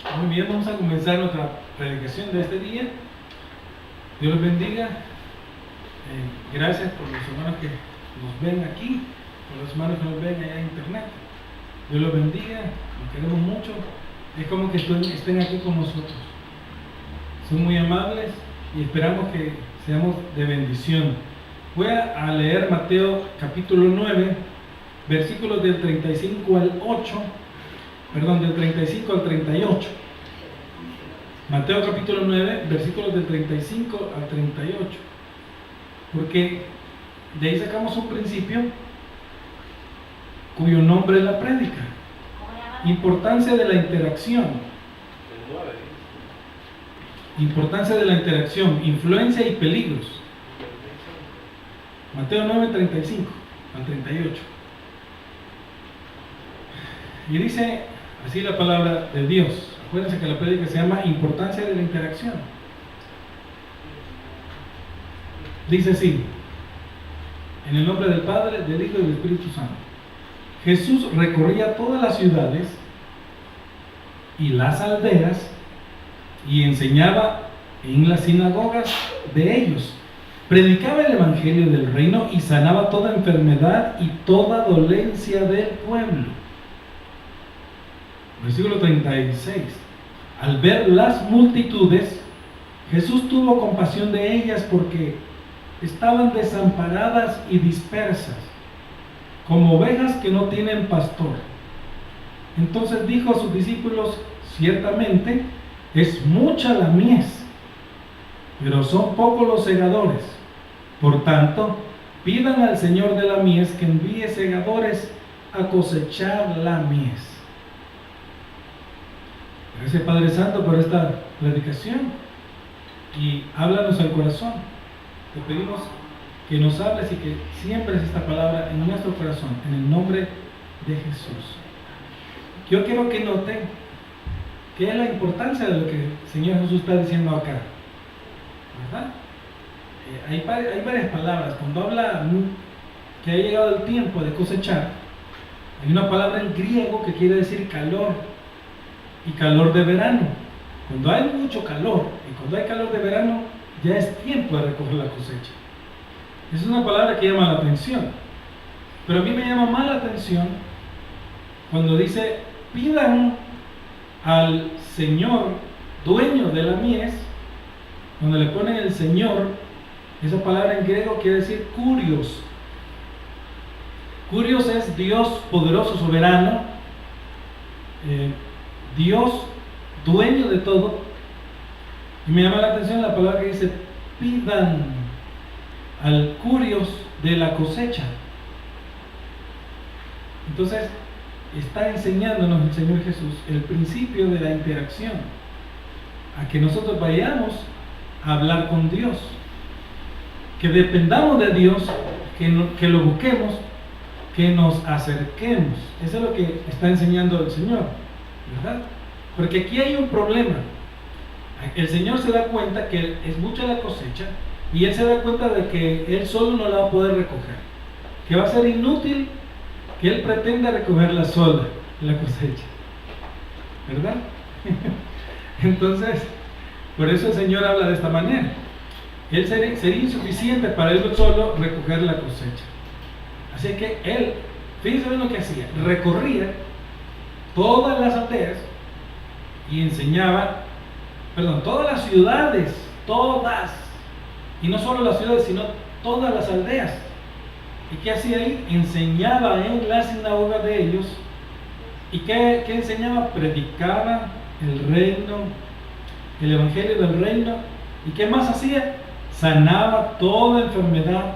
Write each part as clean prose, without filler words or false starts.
Muy bien, vamos a comenzar nuestra predicación de este día. Dios los bendiga. Gracias por los hermanos que nos ven aquí, por los hermanos que nos ven allá en internet. Dios los bendiga, los queremos mucho. Es como que estén aquí con nosotros. Son muy amables y esperamos que seamos de bendición. Voy a leer Mateo capítulo 9, versículos del 35 al 8. Perdón, del 35 al 38. Mateo capítulo 9, versículos del 35 al 38. Porque de ahí sacamos un principio cuyo nombre es la prédica. Importancia de la interacción. Importancia de la interacción, influencia y peligros. Mateo 9, 35 al 38. Y dice así la palabra de Dios. Acuérdense que la prédica se llama importancia de la interacción. Dice así: en el nombre del Padre, del Hijo y del Espíritu Santo. Jesús recorría todas las ciudades y las aldeas y enseñaba en las sinagogas de ellos. Predicaba el evangelio del reino y sanaba toda enfermedad y toda dolencia del pueblo. Versículo 36. Al ver las multitudes, Jesús tuvo compasión de ellas porque estaban desamparadas y dispersas, como ovejas que no tienen pastor. Entonces dijo a sus discípulos: ciertamente es mucha la mies, pero son pocos los segadores. Por tanto, pidan al Señor de la mies que envíe segadores a cosechar la mies. Gracias, Padre Santo, por esta predicación, y háblanos al corazón. Te pedimos que nos hables y que siembres esta palabra en nuestro corazón, en el nombre de Jesús. Yo quiero que noten qué es la importancia de lo que el Señor Jesús está diciendo acá, ¿verdad? Hay varias palabras. Cuando habla que ha llegado el tiempo de cosechar, hay una palabra en griego que quiere decir calor, y calor de verano. Cuando hay mucho calor y cuando hay calor de verano, ya es tiempo de recoger la cosecha. Es una palabra que llama la atención, pero a mí me llama más la atención cuando dice: pidan al Señor, dueño de la mies. Cuando le ponen el Señor, esa palabra en griego quiere decir kurios. Kurios es Dios poderoso, soberano, Dios dueño de todo. Y me llama la atención la palabra que dice: pidan al kurios de la cosecha. Entonces está enseñándonos el Señor Jesús el principio de la interacción, a que nosotros vayamos a hablar con Dios, que dependamos de Dios, que lo busquemos, que nos acerquemos. Eso es lo que está enseñando el Señor, ¿verdad? Porque aquí hay un problema. El Señor se da cuenta que es mucha la cosecha y Él se da cuenta de que Él solo no la va a poder recoger, que va a ser inútil que Él pretenda recogerla sola, la cosecha, ¿verdad? Entonces, por eso el Señor habla de esta manera. Él sería insuficiente para Él solo recoger la cosecha. Así que Él, fíjense bien lo que hacía: recorría todas las aldeas y enseñaba, todas las ciudades, todas, y no solo las ciudades, sino todas las aldeas. ¿Y qué hacía ahí? Enseñaba en la sinagoga de ellos. ¿Y qué enseñaba? Predicaba el reino, el evangelio del reino. ¿Y qué más hacía? Sanaba toda enfermedad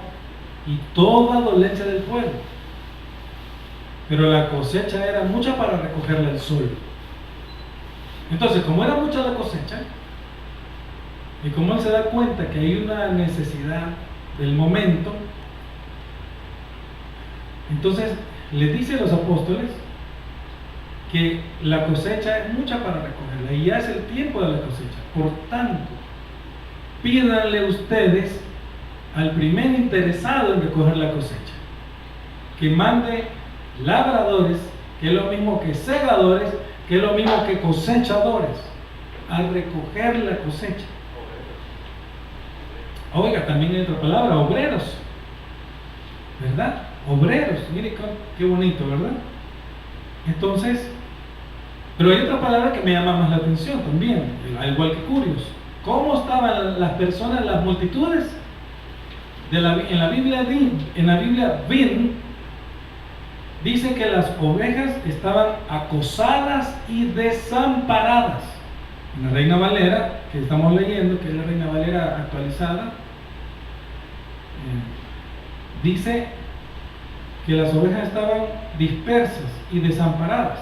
y toda dolencia del pueblo. Pero la cosecha era mucha para recogerla el sol. Entonces, como era mucha la cosecha, y como Él se da cuenta que hay una necesidad del momento, entonces le dice a los apóstoles que la cosecha es mucha para recogerla y ya es el tiempo de la cosecha. Por tanto, pídanle ustedes al primer interesado en recoger la cosecha que mande labradores, que es lo mismo que segadores, que es lo mismo que cosechadores, a recoger la cosecha. Oiga, también hay otra palabra, obreros, ¿verdad? Obreros, mire qué bonito, ¿verdad? Entonces, pero hay otra palabra que me llama más la atención también, al igual que curios. ¿Cómo estaban las personas, las multitudes? En la Biblia Vin, dice que las ovejas estaban acosadas y desamparadas. En la Reina Valera, que estamos leyendo, que es la Reina Valera actualizada, dice que las ovejas estaban dispersas y desamparadas.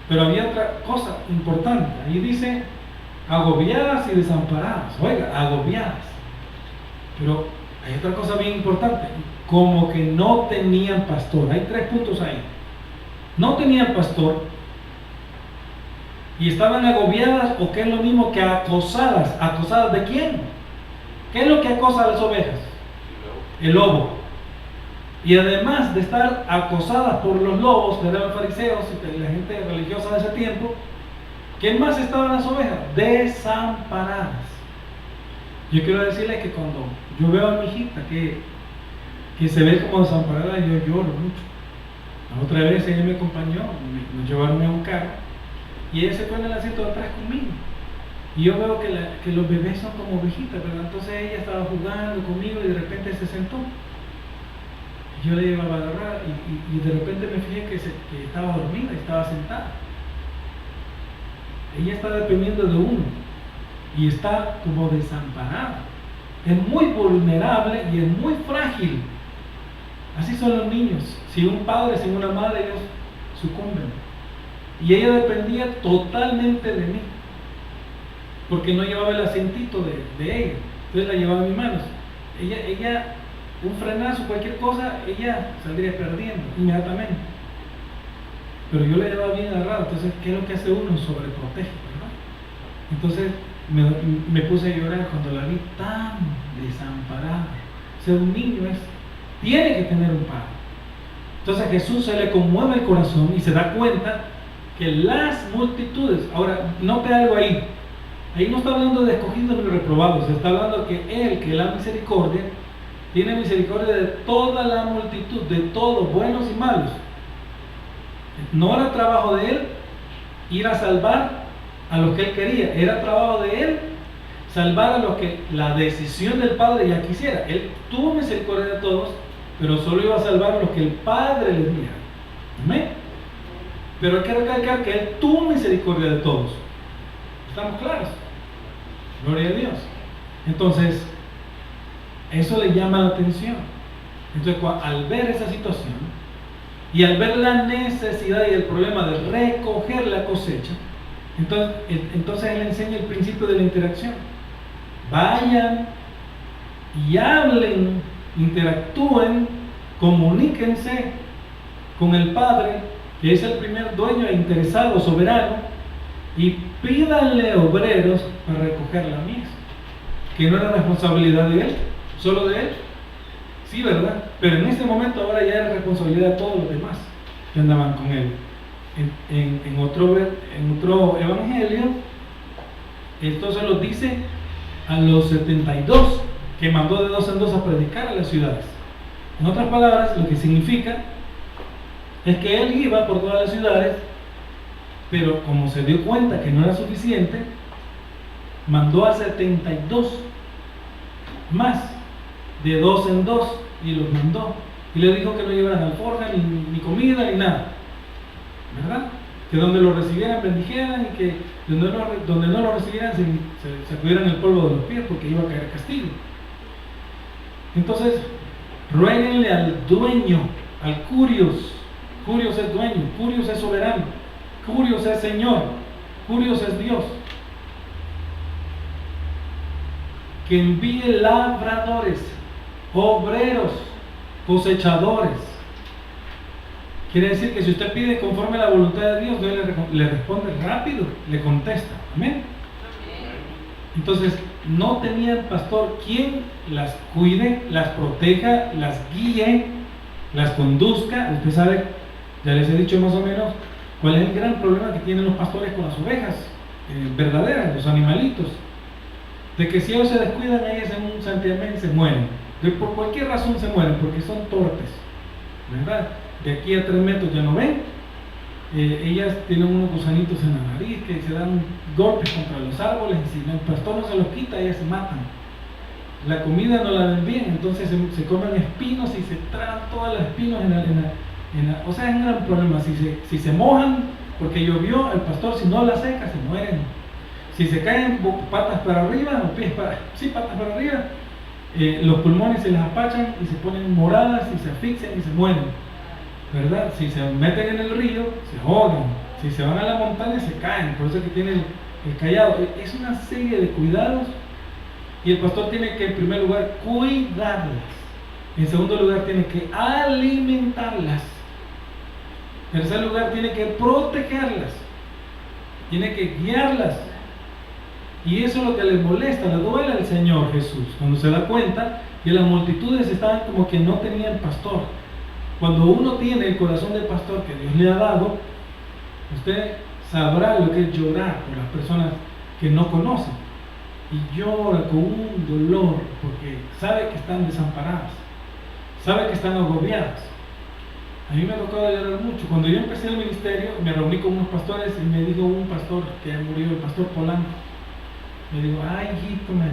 Pero había otra cosa importante, ahí dice agobiadas y desamparadas. Oiga, agobiadas. Pero hay otra cosa bien importante, como que no tenían pastor. Hay 3 puntos ahí. No tenían pastor y estaban agobiadas, o que es lo mismo que acosadas. ¿Acosadas de quién? ¿Qué es lo que acosa a las ovejas? El lobo. Y además de estar acosadas por los lobos, de los fariseos y la gente religiosa de ese tiempo, ¿qué más estaban las ovejas? Desamparadas. Yo quiero decirles que cuando yo veo a mi hijita que se ve como desamparada, yo lloro mucho. La otra vez ella me acompañó, nos llevaron a un carro y ella se fue en el asiento de atrás conmigo. Y yo veo que los bebés son como ovejitas, ¿verdad? Entonces ella estaba jugando conmigo y de repente se sentó. Yo le llevaba a agarrar y de repente me fijé que estaba dormida, estaba sentada. Ella está dependiendo de uno y está como desamparada. Es muy vulnerable y es muy frágil. Así son los niños. Sin un padre, sin una madre, ellos sucumben. Y ella dependía totalmente de mí, porque no llevaba el asientito de ella. Entonces la llevaba en mis manos. Ella, un frenazo, cualquier cosa, ella saldría perdiendo inmediatamente. Pero yo la llevaba bien agarrado. Entonces, ¿qué es lo que hace uno? Sobreprotege, ¿verdad? Entonces me puse a llorar cuando la vi tan desamparada. O sea, un niño tiene que tener un padre. Entonces a Jesús se le conmueve el corazón y se da cuenta que las multitudes, ahora note algo ahí no está hablando de escogidos ni reprobados, está hablando que Él, que es la misericordia, tiene misericordia de toda la multitud, de todos, buenos y malos. No era trabajo de Él ir a salvar a los que Él quería, era trabajo de Él salvar a los que la decisión del Padre ya quisiera. Él tuvo misericordia de todos, pero solo iba a salvar a los que el Padre le diera. ¿Amén? Pero hay que recalcar que Él tuvo misericordia de todos. ¿Estamos claros? Gloria a Dios. Entonces, eso le llama la atención. Entonces, al ver esa situación y al ver la necesidad y el problema de recoger la cosecha, entonces Él enseña el principio de la interacción. Vayan y hablen, interactúen, comuníquense con el Padre, que es el primer dueño e interesado, soberano, y pídanle obreros para recoger la mies, que no era responsabilidad de Él, solo de Él. Sí, ¿verdad? Pero en este momento ahora ya era responsabilidad de todos los demás que andaban con Él. En otro evangelio, entonces los dice a los 72 que mandó de 2 en 2 a predicar a las ciudades. En otras palabras, lo que significa es que Él iba por todas las ciudades, pero como se dio cuenta que no era suficiente, mandó a 72 más, de 2 en 2, y los mandó. Y le dijo que no llevaran alforja, ni comida, ni nada, ¿verdad? Que donde lo recibieran bendijeran, y que donde no lo recibieran se sacudieran el polvo de los pies, porque iba a caer castigo. Entonces, ruéguenle al dueño, al Curios. Curios es dueño, Curios es soberano, Curios es Señor, Curios es Dios, que envíe labradores, obreros, cosechadores. Quiere decir que si usted pide conforme a la voluntad de Dios, Dios le responde rápido, le contesta. Amén. Entonces, no tenían pastor quien las cuide, las proteja, las guíe, las conduzca. Usted sabe, ya les he dicho más o menos ¿Cuál es el gran problema que tienen los pastores con las ovejas verdaderas, los animalitos? De que si ellos se descuidan, ellas en un santiamén se mueren. Por cualquier razón se mueren, porque son torpes, ¿verdad? De aquí a 3 metros ya no ven. Ellas tienen unos gusanitos en la nariz que se dan golpes contra los árboles, y si el pastor no se los quita, ellas se matan. La comida no la ven bien, entonces se comen espinos y se tragan todos los espinos o sea, es un gran problema. Si se mojan porque llovió, el pastor, si no la seca, se mueren. Si se caen patas para arriba, o patas para arriba, los pulmones se les apachan y se ponen moradas y se asfixian y se mueren, ¿verdad? Si se meten en el río, se ahogan. Si se van a la montaña, se caen. Por eso es que tiene el cayado. Es una serie de cuidados, y el pastor tiene que, en primer lugar, cuidarlas. En segundo lugar, tiene que alimentarlas. En tercer lugar, tiene que protegerlas, tiene que guiarlas. Y eso es lo que le molesta, le duele al Señor Jesús, cuando se da cuenta que las multitudes estaban como que no tenían pastor. Cuando uno tiene el corazón del pastor que Dios le ha dado, usted sabrá lo que es llorar por las personas que no conocen, y llora con un dolor porque sabe que están desamparadas, sabe que están agobiadas. A mí me ha tocado llorar mucho. Cuando yo empecé el ministerio, me reuní con unos pastores y me dijo un pastor que ya murió, el pastor Polanco, me dijo: ay, hijito, me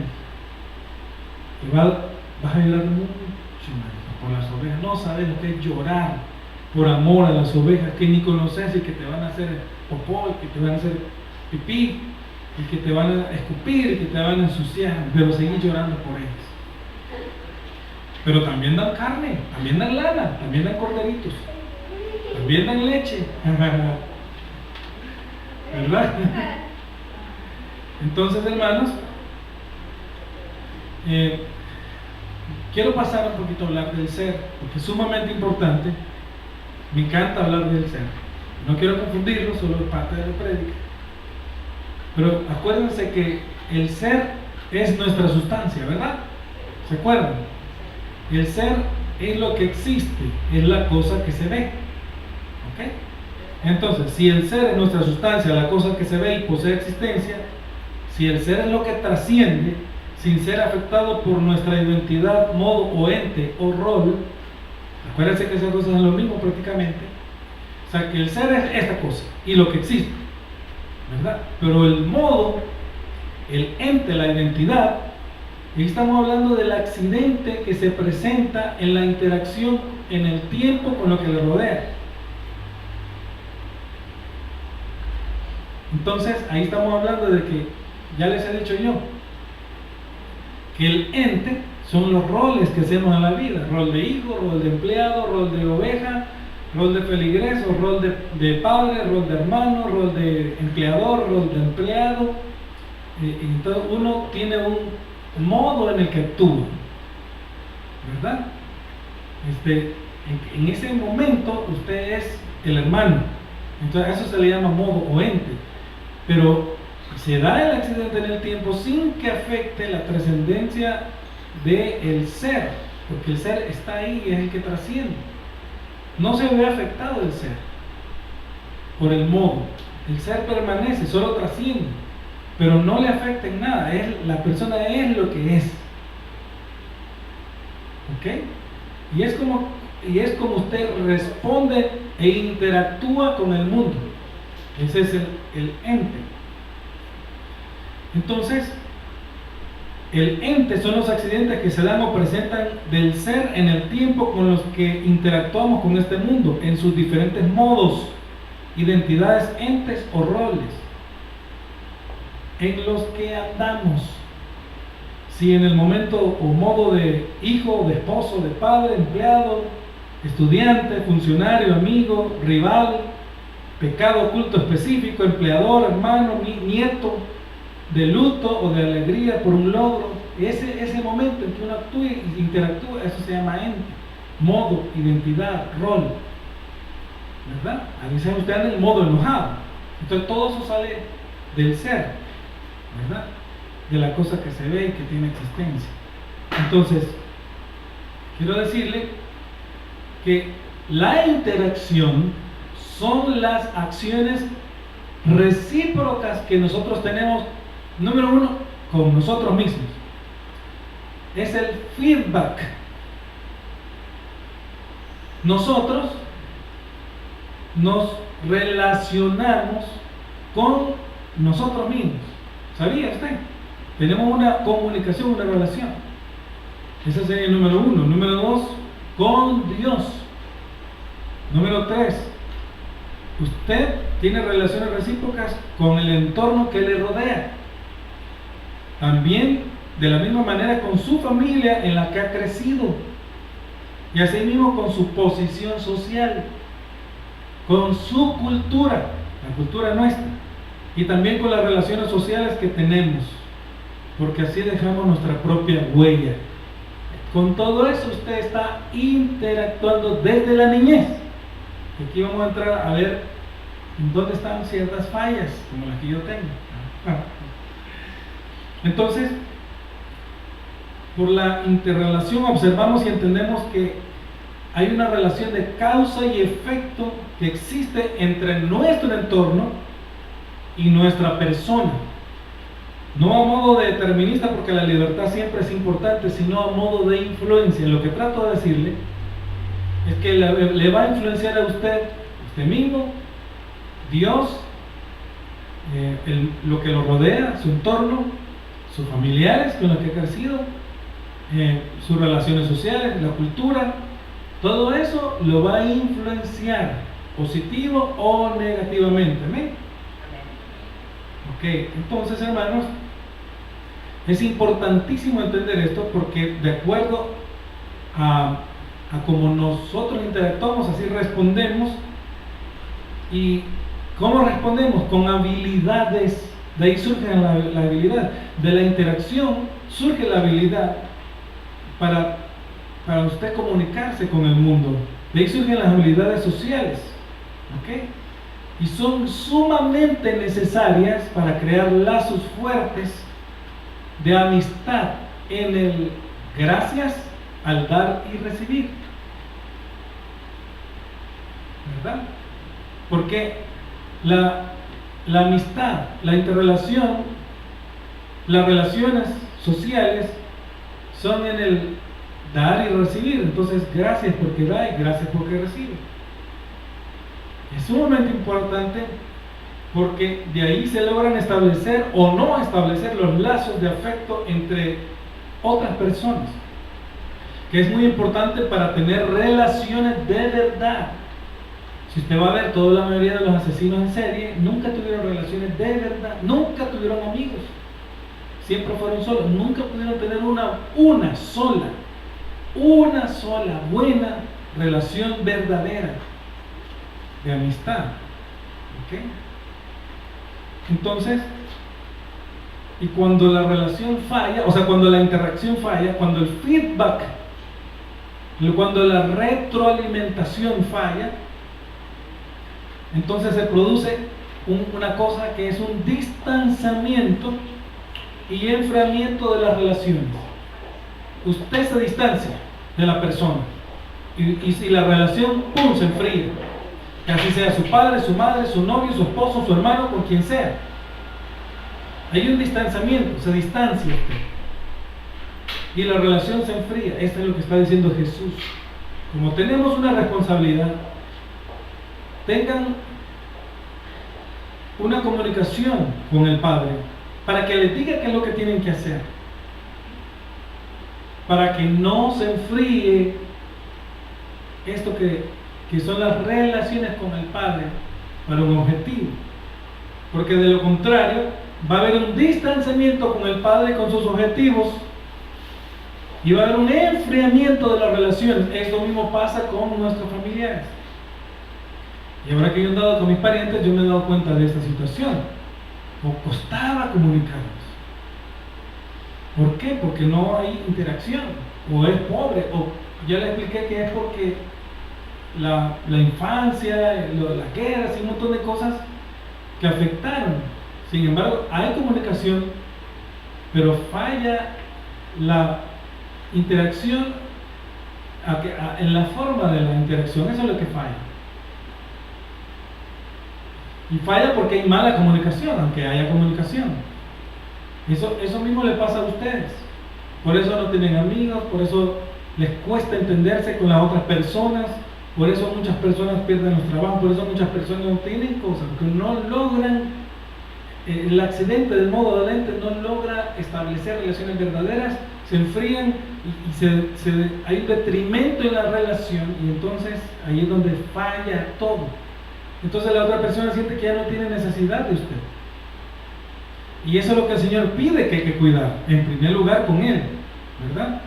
dijo, vas a llorar mucho, por las ovejas. No sabes lo que es llorar por amor a las ovejas que ni conoces, y que te van a hacer popó, y que te van a hacer pipí, y que te van a escupir, y que te van a ensuciar, pero seguir llorando por ellas. Pero también dan carne, también dan lana, también dan corderitos, también dan leche, ¿verdad? Entonces, hermanos, quiero pasar un poquito a hablar del ser, porque es sumamente importante. Me encanta hablar del ser. No quiero confundirlo, solo es parte de la prédica. Pero acuérdense que el ser es nuestra sustancia, ¿verdad? ¿Se acuerdan? El ser es lo que existe, es la cosa que se ve. ¿Ok? Entonces, si el ser es nuestra sustancia, la cosa que se ve y posee existencia, si el ser es lo que trasciende, sin ser afectado por nuestra identidad, modo o ente o rol, acuérdense que esas cosas son lo mismo prácticamente. O sea, que el ser es esta cosa y lo que existe, ¿verdad? Pero el modo, el ente, la identidad, y estamos hablando del accidente que se presenta en la interacción en el tiempo con lo que le rodea. Entonces, ahí estamos hablando de que, ya les he dicho yo, que el ente son los roles que hacemos en la vida: rol de hijo, rol de empleado, rol de oveja, rol de feligreso, rol de padre, rol de hermano, rol de empleador, rol de empleado. Entonces uno tiene un modo en el que actúa, ¿verdad? En ese momento usted es el hermano, entonces a eso se le llama modo o ente. Pero se da el accidente en el tiempo sin que afecte la trascendencia del ser, porque el ser está ahí y es el que trasciende. No se ve afectado el ser por el modo. El ser permanece, solo trasciende, pero no le afecta en nada. La persona es lo que es. ¿Ok? Y es como usted responde e interactúa con el mundo. Ese es el ente. Entonces, el ente son los accidentes que se dan o presentan del ser en el tiempo con los que interactuamos con este mundo, en sus diferentes modos, identidades, entes o roles, en los que andamos. Si en el momento o modo de hijo, de esposo, de padre, empleado, estudiante, funcionario, amigo, rival, pecado oculto específico, empleador, hermano, nieto, de luto o de alegría por un logro, ese momento en que uno actúa y interactúa, eso se llama ente, modo, identidad, rol, ¿verdad? A veces usted anda en modo enojado, entonces todo eso sale del ser, ¿verdad? De la cosa que se ve y que tiene existencia. Entonces, quiero decirle que la interacción son las acciones recíprocas que nosotros tenemos, número uno, con nosotros mismos. Es el feedback. Nosotros nos relacionamos con nosotros mismos. ¿Sabía usted? Tenemos una comunicación, una relación. Ese sería el número uno. Número dos, con Dios. Número tres, usted tiene relaciones recíprocas con el entorno que le rodea. También, de la misma manera, con su familia en la que ha crecido. Y asimismo con su posición social, con su cultura, la cultura nuestra. Y también con las relaciones sociales que tenemos. Porque así dejamos nuestra propia huella. Con todo eso usted está interactuando desde la niñez. Aquí vamos a entrar a ver dónde están ciertas fallas, como las que yo tengo. Entonces, por la interrelación observamos y entendemos que hay una relación de causa y efecto que existe entre nuestro entorno y nuestra persona. No a modo de determinista, porque la libertad siempre es importante, sino a modo de influencia. Lo que trato de decirle es que le va a influenciar a usted mismo, Dios, lo que lo rodea, su entorno, sus familiares con los que ha crecido, sus relaciones sociales, la cultura. Todo eso lo va a influenciar, positivo o negativamente. ¿Amén? Ok, entonces, hermanos, es importantísimo entender esto, porque de acuerdo a cómo nosotros interactuamos, así respondemos. ¿Y cómo respondemos? Con habilidades. De ahí surge la habilidad. De la interacción surge la habilidad para usted comunicarse con el mundo. De ahí surgen las habilidades sociales. ¿Ok? Y son sumamente necesarias para crear lazos fuertes de amistad en el gracias al dar y recibir. ¿Verdad? Porque la amistad, la interrelación, las relaciones sociales son en el dar y recibir. Entonces, gracias porque da y gracias porque recibe. Es sumamente importante, porque de ahí se logran establecer o no establecer los lazos de afecto entre otras personas, que es muy importante para tener relaciones de verdad. Si usted va a ver, toda la mayoría de los asesinos en serie nunca tuvieron relaciones de verdad, nunca tuvieron amigos, siempre fueron solos, nunca pudieron tener una sola buena relación verdadera de amistad. ¿Ok? Entonces, y cuando la relación falla, o sea, cuando la interacción falla, cuando el feedback, cuando la retroalimentación falla, entonces se produce una cosa que es un distanciamiento y enfriamiento de las relaciones. Usted se distancia de la persona y si la relación, ¡pum!, se enfría. Que así sea su padre, su madre, su novio, su esposo, su hermano, con quien sea. Hay un distanciamiento, se distancia usted. Y la relación se enfría. Esto es lo que está diciendo Jesús. Como tenemos una responsabilidad, tengan una comunicación con el Padre para que les diga qué es lo que tienen que hacer, para que no se enfríe esto que son las relaciones con el Padre para un objetivo. Porque de lo contrario va a haber un distanciamiento con el Padre, con sus objetivos, y va a haber un enfriamiento de las relaciones. Esto mismo pasa con nuestros familiares. Y ahora que yo he andado con mis parientes, yo me he dado cuenta de esta situación. O costaba comunicarnos. ¿Por qué? Porque no hay interacción. O es pobre. O ya le expliqué que es porque la infancia, las guerras y un montón de cosas que afectaron. Sin embargo, hay comunicación, pero falla la interacción en la forma de la interacción. Eso es lo que falla. Y falla porque hay mala comunicación, aunque haya comunicación. Eso mismo le pasa a ustedes. Por eso no tienen amigos, por eso les cuesta entenderse con las otras personas, por eso muchas personas pierden los trabajos, por eso muchas personas no tienen cosas, porque no logran, el accidente del modo dolente no logra establecer relaciones verdaderas, se enfrían y hay un detrimento en la relación, y entonces ahí es donde falla todo. Entonces la otra persona siente que ya no tiene necesidad de usted. Y eso es lo que el Señor pide que hay que cuidar, en primer lugar con Él, ¿verdad?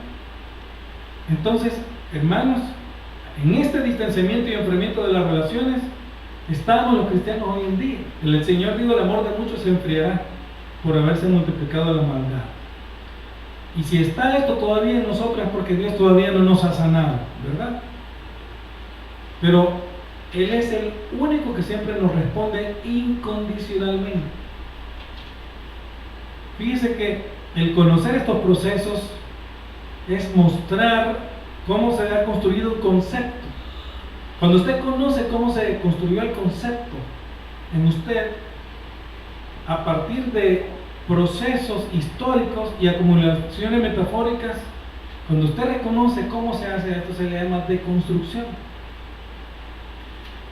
Entonces, hermanos, en este distanciamiento y enfriamiento de las relaciones estamos los cristianos hoy en día. El Señor dijo: el amor de muchos se enfriará por haberse multiplicado la maldad. Y si está esto todavía en nosotros es porque Dios todavía no nos ha sanado, ¿verdad? Pero Él es el único que siempre nos responde incondicionalmente. Fíjese que el conocer estos procesos es mostrar cómo se ha construido un concepto. Cuando usted conoce cómo se construyó el concepto en usted, a partir de procesos históricos y acumulaciones metafóricas, cuando usted reconoce cómo se hace esto, se le llama deconstrucción.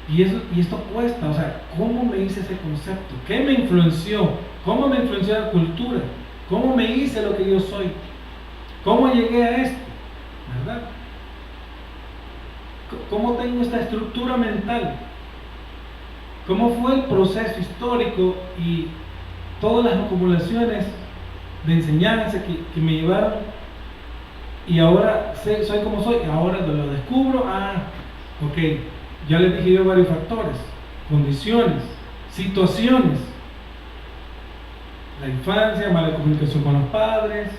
Y esto cuesta, o sea, ¿cómo me hice ese concepto? ¿Qué me influenció? ¿Cómo me influenció la cultura? ¿Cómo me hice lo que yo soy? ¿Cómo llegué a esto? ¿Verdad? ¿Cómo tengo esta estructura mental? ¿Cómo fue el proceso histórico y todas las acumulaciones de enseñanza que me llevaron? Y ahora soy como soy, ahora lo descubro. Ok, ya les dije yo varios factores, condiciones, situaciones, la infancia, mala comunicación con los padres.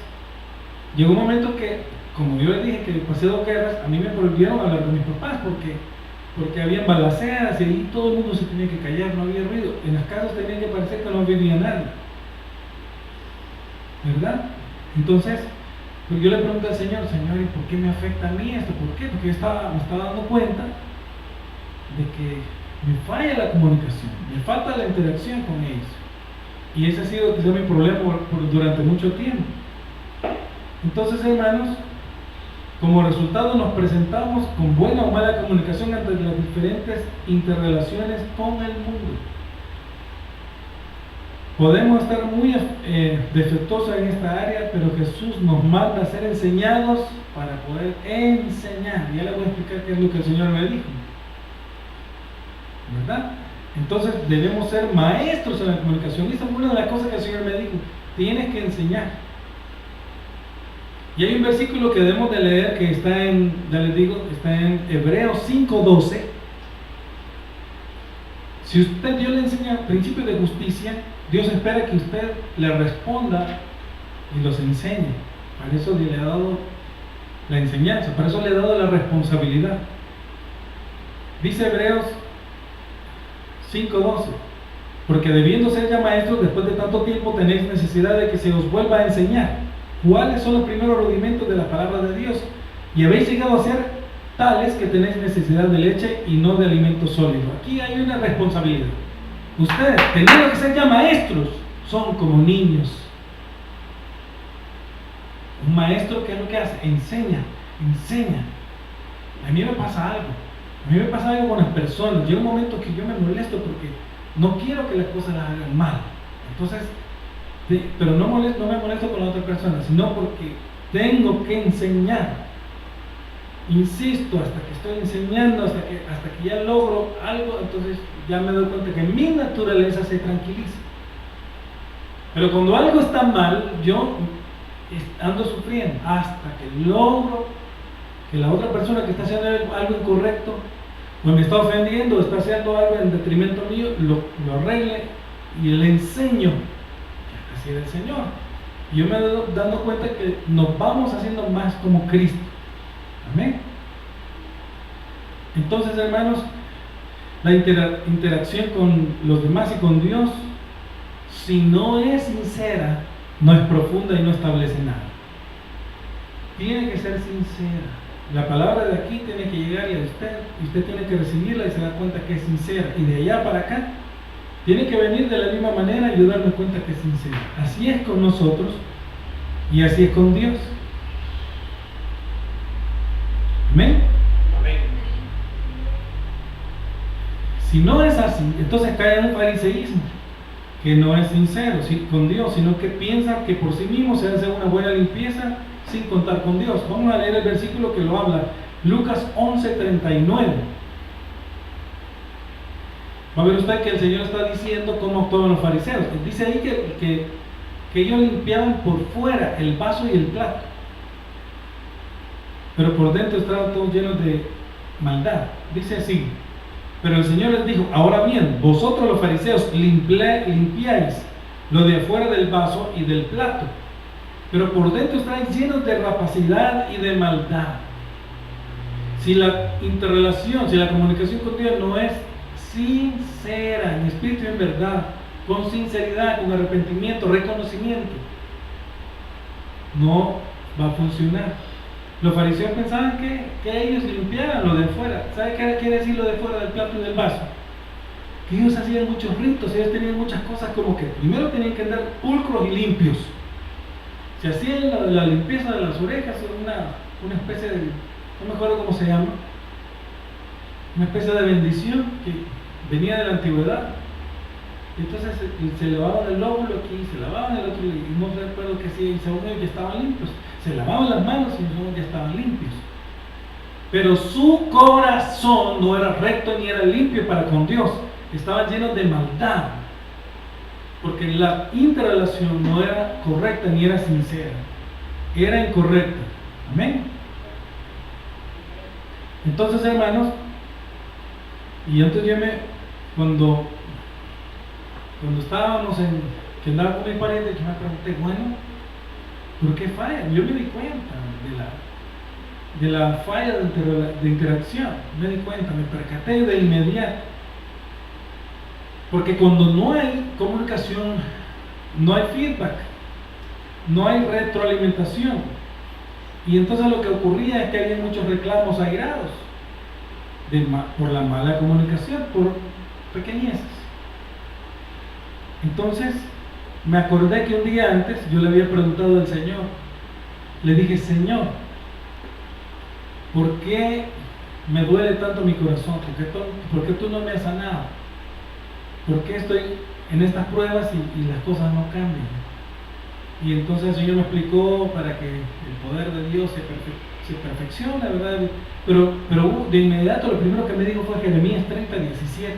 Llegó un momento que, como yo les dije, que pasé 2 guerras, a mí me prohibieron hablar con mis papás porque habían balaceras y ahí todo el mundo se tenía que callar, no había ruido. En las casas tenía que parecer que no vivía nadie, ¿verdad? Entonces, pues yo le pregunté al Señor: Señor, ¿y por qué me afecta a mí esto? ¿Por qué? Porque yo me estaba dando cuenta de que me falla la comunicación, me falta la interacción con ellos. Y ese ha sido quizá mi problema durante mucho tiempo. Entonces, hermanos, como resultado nos presentamos con buena o mala comunicación ante las diferentes interrelaciones con el mundo. Podemos estar muy defectuosos en esta área, pero Jesús nos manda a ser enseñados para poder enseñar. Ya le voy a explicar qué es lo que el Señor me dijo, ¿verdad? Entonces debemos ser maestros en la comunicación. Y esa fue una de las cosas que el Señor me dijo: tienes que enseñar. Y hay un versículo que debemos de leer que está en Hebreos 5:12. Si Dios le enseña principios de justicia, Dios espera que usted le responda y los enseñe. Para eso le ha dado la enseñanza, para eso le ha dado la responsabilidad. Dice Hebreos 5:12: porque debiendo ser ya maestros después de tanto tiempo, tenéis necesidad de que se os vuelva a enseñar cuáles son los primeros rudimentos de la palabra de Dios, y habéis llegado a ser tales que tenéis necesidad de leche y no de alimento sólido. Aquí hay una responsabilidad. Ustedes, teniendo que ser ya maestros, son como niños. Un maestro, ¿qué es lo que hace? Enseña. A mí me pasa algo con las personas. Llega un momento que yo me molesto porque no quiero que las cosas las hagan mal. Entonces, pero no me molesto con la otra persona, sino porque tengo que enseñar. Insisto, hasta que estoy enseñando, hasta que ya logro algo, entonces ya me doy cuenta que mi naturaleza se tranquiliza. Pero cuando algo está mal, yo ando sufriendo hasta que logro que la otra persona que está haciendo algo incorrecto, o me está ofendiendo, o está haciendo algo en detrimento mío, lo arregle y le enseño. Así es el Señor. Y yo me doy dando cuenta que nos vamos haciendo más como Cristo. Amén. Entonces, hermanos, la interacción con los demás y con Dios, si no es sincera, no es profunda y no establece nada. Tiene que ser sincera. La palabra de aquí tiene que llegarle a usted y usted tiene que recibirla y se da cuenta que es sincera. Y de allá para acá Tiene que venir de la misma manera y yo darme cuenta que es sincero. Así es con nosotros y así es con Dios. Amén. Amén. Si no es así, entonces cae en un fariseísmo que no es sincero con Dios, sino que piensa que por sí mismo se hace una buena limpieza sin contar con Dios. Vamos a leer el versículo que lo habla, Lucas 11:39. Va a ver usted que el Señor está diciendo cómo actuaban los fariseos. Dice ahí que ellos limpiaban por fuera el vaso y el plato, pero por dentro estaban todos llenos de maldad. Dice así: pero el Señor les dijo, ahora bien, vosotros los fariseos limpiáis lo de afuera del vaso y del plato, pero por dentro estáis llenos de rapacidad y de maldad. Si la interrelación, si la comunicación con Dios no es sincera, en espíritu y en verdad, con sinceridad, con arrepentimiento, reconocimiento, no va a funcionar. Los fariseos pensaban que ellos limpiaban lo de afuera. ¿Sabe qué quiere decir lo de fuera del plato y del vaso? Que ellos hacían muchos ritos, ellos tenían muchas cosas como que primero tenían que andar pulcros y limpios. Se hacían la limpieza de las orejas, una especie de, no me acuerdo cómo se llama, una especie de bendición que venía de la antigüedad. Entonces se lavaban el lóbulo aquí, se lavaban el otro, y no recuerdo que sí, según ellos ya estaban limpios. Se lavaban las manos y según ya estaban limpios. Pero su corazón no era recto ni era limpio para con Dios. Estaban llenos de maldad, porque la interrelación no era correcta ni era sincera, era incorrecta. Amén. Entonces, hermanos, y entonces cuando estábamos que andaba con mi pariente, yo me pregunté, bueno, ¿por qué falla? Yo me di cuenta de la falla de interacción, me di cuenta, me percaté de inmediato. Porque cuando no hay comunicación, no hay feedback, no hay retroalimentación. Y entonces lo que ocurría es que había muchos reclamos airados por la mala comunicación, por pequeñeces. Entonces me acordé que un día antes yo le había preguntado al Señor, le dije, Señor, ¿por qué me duele tanto mi corazón? ¿Por qué tú no me has sanado? ¿Por qué estoy en estas pruebas y las cosas no cambian? Y entonces el Señor me explicó para que el poder de Dios se perfeccione, ¿verdad? Pero de inmediato lo primero que me dijo fue Jeremías 30:17.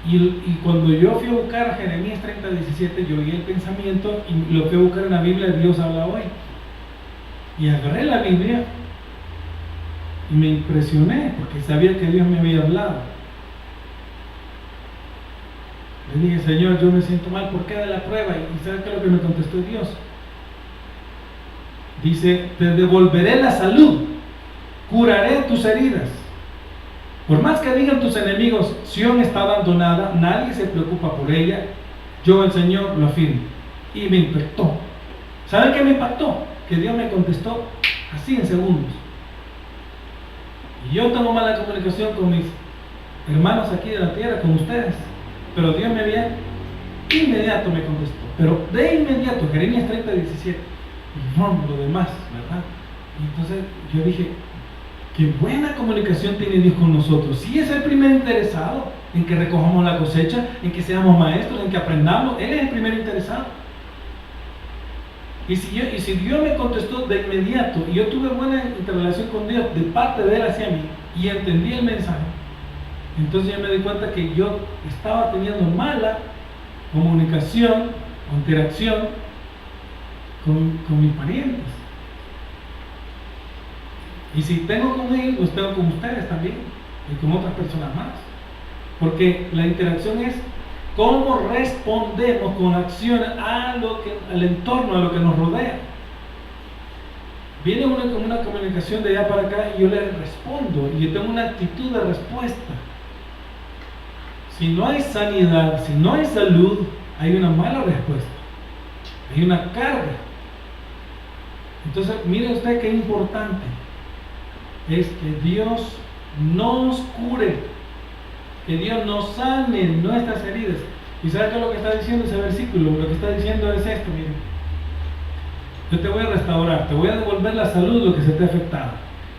Y cuando yo fui a buscar Jeremías 30:17, yo oí el pensamiento y lo fui a buscar en la Biblia, Dios habla hoy. Y agarré la Biblia y me impresioné porque sabía que Dios me había hablado. Le dije, Señor, yo me siento mal, ¿por qué de la prueba? Y ¿sabes qué es lo que me contestó Dios? Dice, te devolveré la salud, curaré tus heridas. Por más que digan tus enemigos, Sión está abandonada, nadie se preocupa por ella, yo el Señor lo afirmo. Y me impactó. ¿Saben qué me impactó? Que Dios me contestó así en segundos. Y yo tengo mala comunicación con mis hermanos aquí de la tierra, con ustedes. Pero Dios me había inmediato me contestó. Pero de inmediato, Jeremías 30:17. Y no, lo demás, ¿verdad? Y entonces yo dije, qué buena comunicación tiene Dios con nosotros. Si es el primer interesado en que recojamos la cosecha, en que seamos maestros, en que aprendamos, Él es el primer interesado. Y si Dios me contestó de inmediato y yo tuve buena interrelación con Dios de parte de Él hacia mí y entendí el mensaje, entonces yo me di cuenta que yo estaba teniendo mala comunicación o interacción con mis parientes. Y si tengo con ellos, pues tengo con ustedes también y con otras personas más. Porque la interacción es cómo respondemos con acción al entorno, a lo que nos rodea. Viene una comunicación de allá para acá y yo le respondo y yo tengo una actitud de respuesta. Si no hay sanidad, si no hay salud, hay una mala respuesta, hay una carga. Entonces, mire usted qué importante es que Dios nos cure, que Dios nos sane nuestras heridas. ¿Y sabes qué es lo que está diciendo ese versículo? Lo que está diciendo es esto, miren. Yo te voy a restaurar, te voy a devolver la salud, lo que se te ha afectado.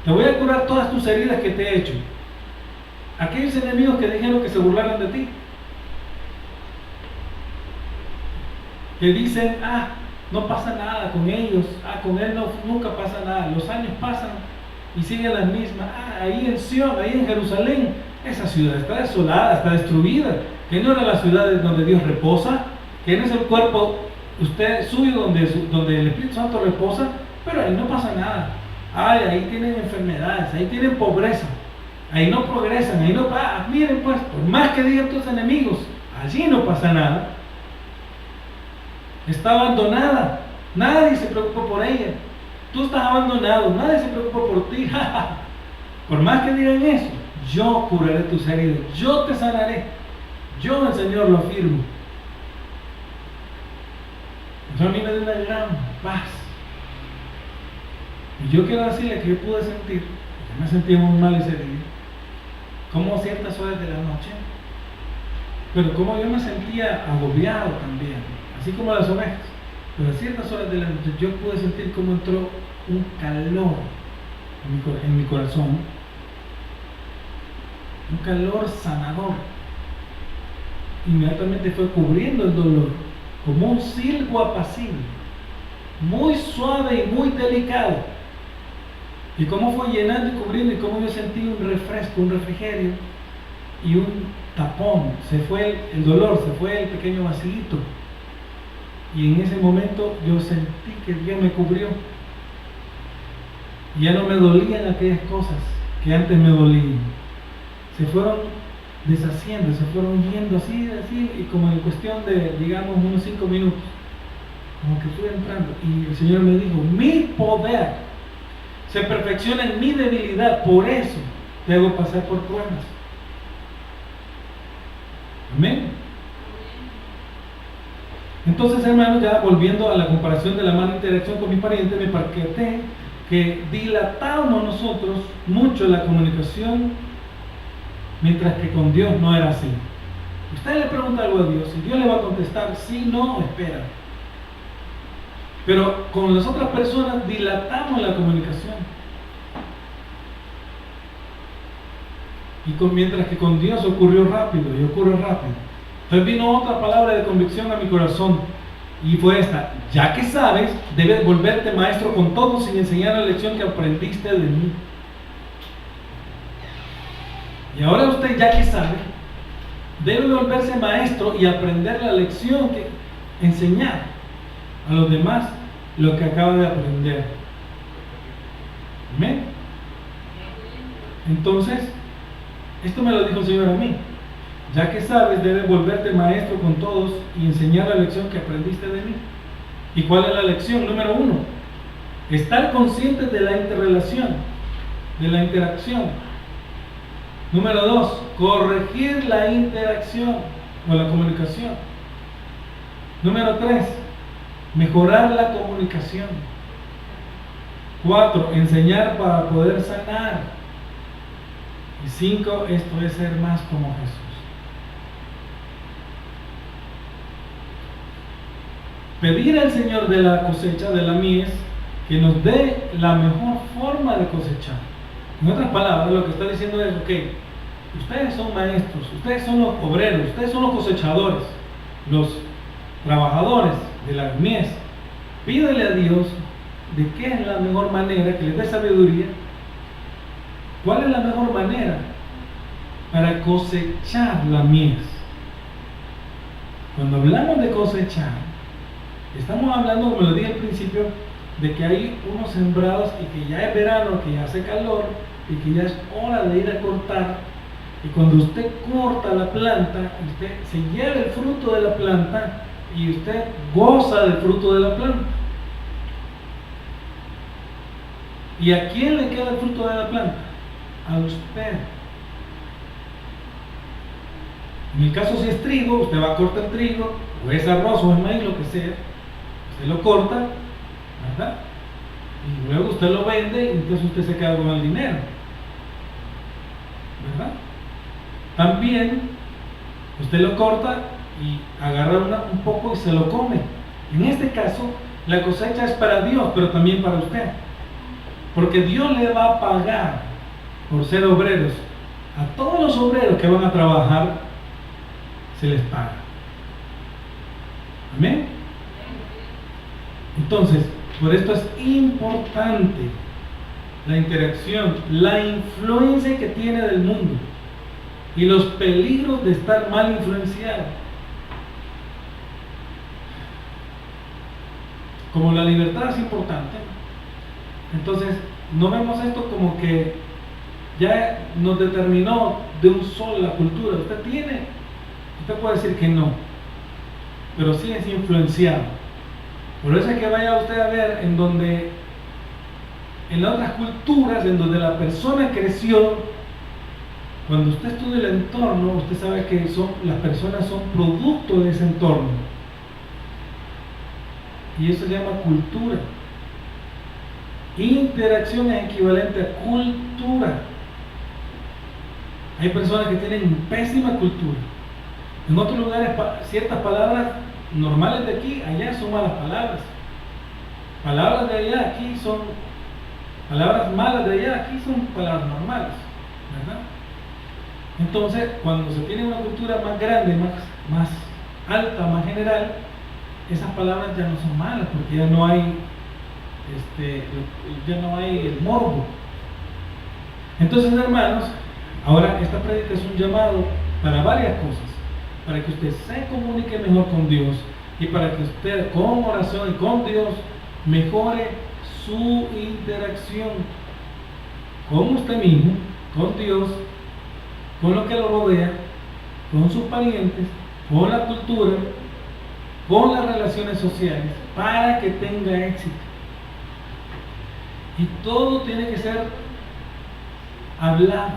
Te voy a curar todas tus heridas que te he hecho. Aquellos enemigos que dijeron que se burlaron de ti, que dicen, no pasa nada con ellos, con él nunca pasa nada, los años pasan y siguen las mismas. Ahí en Sion, ahí en Jerusalén, esa ciudad está desolada, está destruida, que no era la ciudad donde Dios reposa, que no es el cuerpo suyo donde el Espíritu Santo reposa, pero ahí no pasa nada. Ahí tienen enfermedades, ahí tienen pobreza, ahí no progresan, ahí no miren pues, por más que digan tus enemigos, allí no pasa nada. Está abandonada, nadie se preocupa por ella. Tú estás abandonado, nadie se preocupa por ti. Por más que digan eso, yo curaré tus heridas, yo te sanaré, yo el Señor lo afirmo. Eso a mí me da una gran paz. Y yo quiero decirle que yo pude sentir, yo me sentía muy mal ese día, como a ciertas horas de la noche, pero como yo me sentía agobiado también, así como las ovejas, pero a ciertas horas de la noche yo pude sentir como entró un calor en mi corazón, un calor sanador. Inmediatamente fue cubriendo el dolor como un silbo apacible, muy suave y muy delicado. Y cómo fue llenando y cubriendo, y cómo yo sentí un refresco, un refrigerio y un tapón. Se fue el dolor, se fue el pequeño vacío. Y en ese momento yo sentí que Dios me cubrió. Y ya no me dolían aquellas cosas que antes me dolían. Se fueron deshaciendo, se fueron yendo así, y como en cuestión de, digamos, unos 5 minutos. Como que fui entrando. Y el Señor me dijo, mi poder se perfecciona en mi debilidad, por eso debo pasar por pruebas. Amén. Entonces, hermanos, ya volviendo a la comparación de la mala interacción con mi pariente, me percaté que dilatábamos nosotros mucho la comunicación, mientras que con Dios no era así. Usted le pregunta algo a Dios y Dios le va a contestar sí, no, espera. Pero con las otras personas dilatamos la comunicación. Mientras que con Dios ocurrió rápido y ocurre rápido. Entonces vino otra palabra de convicción a mi corazón y fue esta: ya que sabes, debes volverte maestro con todo sin enseñar la lección que aprendiste de mí. Y ahora usted, ya que sabe, debe volverse maestro y aprender la lección que enseñar a los demás lo que acaba de aprender. ¿Amén? Entonces, esto me lo dijo el Señor a mí. Ya que sabes, debes volverte maestro con todos y enseñar la lección que aprendiste de mí. ¿Y cuál es la lección? Número 1, estar conscientes de la interrelación, de la interacción. Número 2, corregir la interacción o la comunicación. Número 3, mejorar la comunicación. 4, enseñar para poder sanar. Y 5, esto es ser más como Jesús. Pedir al Señor de la cosecha, de la mies, que nos dé la mejor forma de cosechar. En otras palabras, lo que está diciendo es, ok, ustedes son maestros, ustedes son los obreros, ustedes son los cosechadores, los trabajadores de la mies. Pídele a Dios de qué es la mejor manera, que les dé sabiduría. ¿Cuál es la mejor manera para cosechar la mies? Cuando hablamos de cosechar, estamos hablando, como lo dije al principio, de que hay unos sembrados y que ya es verano, que ya hace calor y que ya es hora de ir a cortar. Y cuando usted corta la planta, usted se lleva el fruto de la planta y usted goza del fruto de la planta. ¿Y a quién le queda el fruto de la planta? A usted. En el caso si es trigo, usted va a cortar trigo, o es arroz o es maíz, lo que sea, usted lo corta, ¿verdad? Y luego usted lo vende y entonces usted se queda con el dinero, ¿verdad? También usted lo corta y agarra un poco y se lo come. En este caso, la cosecha es para Dios, pero también para usted. Porque Dios le va a pagar por ser obreros. A todos los obreros que van a trabajar, se les paga. Amén. Entonces, por esto es importante la interacción, la influencia que tiene del mundo y los peligros de estar mal influenciado. Como la libertad es importante, entonces no vemos esto como que ya nos determinó de un solo la cultura. Usted puede decir que no, pero sí es influenciado. Por eso es que vaya usted a ver en las otras culturas en donde la persona creció. Cuando usted estudia el entorno, usted sabe que las personas son producto de ese entorno. Y eso se llama cultura. Interacción es equivalente a cultura. Hay personas que tienen pésima cultura. En otros lugares, ciertas palabras normales de aquí, allá son malas palabras. Palabras de allá, aquí son palabras malas de allá, aquí son palabras normales, ¿verdad? Entonces, cuando se tiene una cultura más grande, más alta, más general, esas palabras ya no son malas, porque ya no hay el morbo. Entonces, hermanos, ahora esta prédica es un llamado para varias cosas, para que usted se comunique mejor con Dios y para que usted con oración y con Dios mejore su interacción con usted mismo, con Dios, con lo que lo rodea, con sus parientes, con la cultura, con las relaciones sociales, para que tenga éxito. Y todo tiene que ser hablado.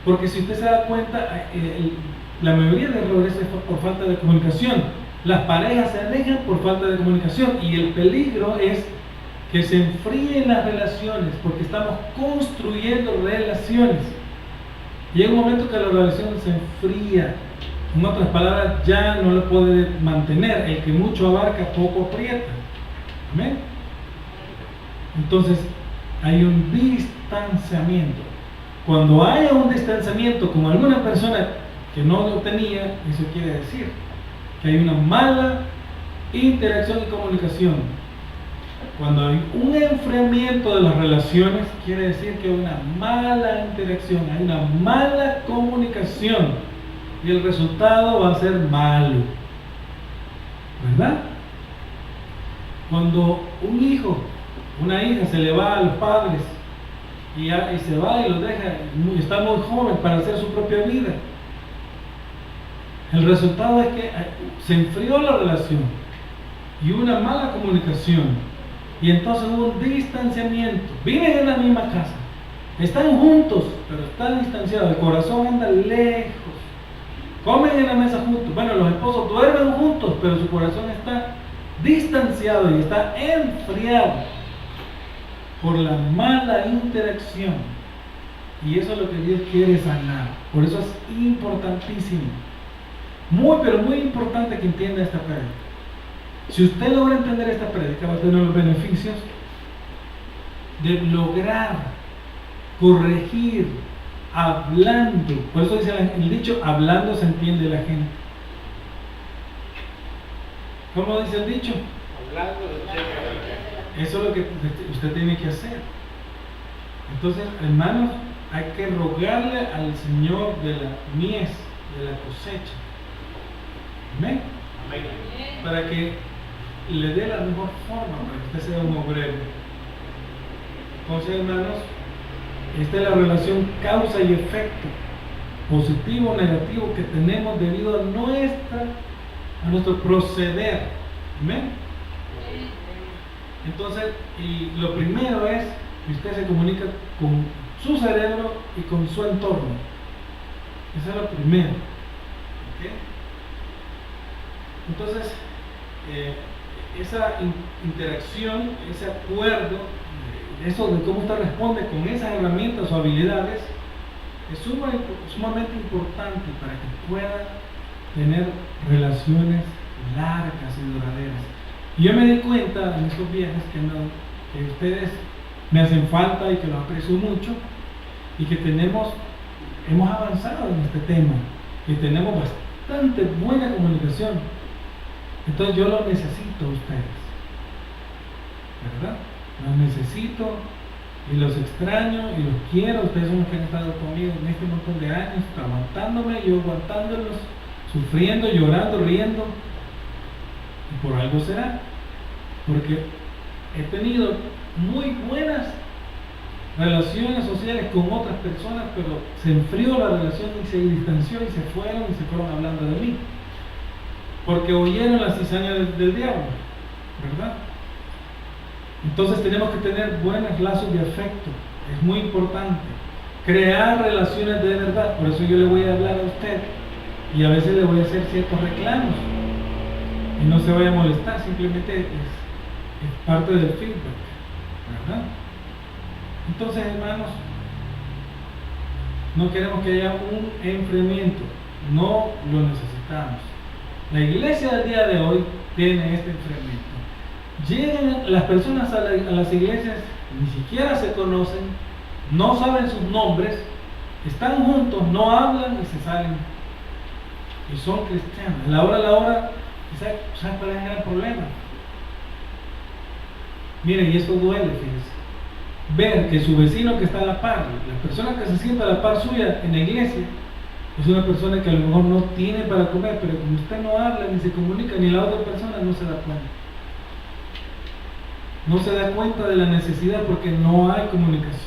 Porque si usted se da cuenta, la mayoría de errores es por falta de comunicación. Las parejas se alejan por falta de comunicación, y el peligro es que se enfríen las relaciones, porque estamos construyendo relaciones. Llega un momento que la relación se enfría. En otras palabras, ya no lo puede mantener. El que mucho abarca, poco aprieta. ¿Amén? Entonces, hay un distanciamiento. Cuando haya un distanciamiento con alguna persona que no lo tenía, eso quiere decir que hay una mala interacción y comunicación. Cuando hay un enfriamiento de las relaciones, quiere decir que hay una mala interacción, hay una mala comunicación, y el resultado va a ser malo, ¿verdad? Cuando un hijo, una hija se le va a los padres y se va y los deja, y está muy joven para hacer su propia vida, el resultado es que se enfrió la relación y hubo una mala comunicación. Y entonces hubo un distanciamiento. Viven en la misma casa, están juntos, pero están distanciados, el corazón anda lejos. Comen en la mesa juntos. Bueno, los esposos duermen juntos, pero su corazón está distanciado y está enfriado por la mala interacción. Y eso es lo que Dios quiere sanar. Por eso es importantísimo, muy pero muy importante que entienda esta prédica. Si usted logra entender esta prédica, va a tener los beneficios de lograr corregir hablando. Por eso dice el dicho, hablando se entiende la gente. ¿Cómo dice el dicho? Hablando se entiende la gente. Eso es lo que usted tiene que hacer. Entonces, hermanos, hay que rogarle al Señor de la mies, de la cosecha. Amén. Amén. Para que le dé la mejor forma, para que usted sea un obrero. Entonces, hermanos, esta es la relación causa y efecto, positivo o negativo, que tenemos debido a nuestro proceder. ¿Amén? Entonces, y lo primero es que usted se comunica con su cerebro y con su entorno. Eso es lo primero. ¿Okay? Entonces, esa interacción, ese acuerdo, eso de cómo usted responde con esas herramientas o habilidades, es sumamente importante para que pueda tener relaciones largas y duraderas. Y yo me di cuenta en estos viajes que ustedes me hacen falta y que los aprecio mucho y que hemos avanzado en este tema y tenemos bastante buena comunicación. Entonces yo los necesito a ustedes, ¿verdad? Los necesito y los extraño y los quiero. Ustedes son los que han estado conmigo en este montón de años, aguantándome, yo aguantándolos, sufriendo, llorando, riendo. Y por algo será, porque he tenido muy buenas relaciones sociales con otras personas, pero se enfrió la relación y se distanció y se fueron hablando de mí, porque oyeron la cizaña del diablo, ¿verdad? Entonces tenemos que tener buenos lazos de afecto, es muy importante crear relaciones de verdad. Por eso yo le voy a hablar a usted y a veces le voy a hacer ciertos reclamos y no se vaya a molestar, simplemente es parte del feedback, ¿verdad? Entonces, hermanos, no queremos que haya un enfriamiento, no lo necesitamos. La iglesia del día de hoy tiene este enfriamiento. Llegan las personas a las iglesias, ni siquiera se conocen, no saben sus nombres, están juntos, no hablan y se salen. Y son cristianos. A la hora, ¿saben cuál es el gran problema? Miren, y esto duele, fíjense. Ver que su vecino que está a la par, la persona que se sienta a la par suya en la iglesia, es una persona que a lo mejor no tiene para comer, pero como usted no habla, ni se comunica, ni la otra persona no se da cuenta. No se da cuenta de la necesidad porque no hay comunicación.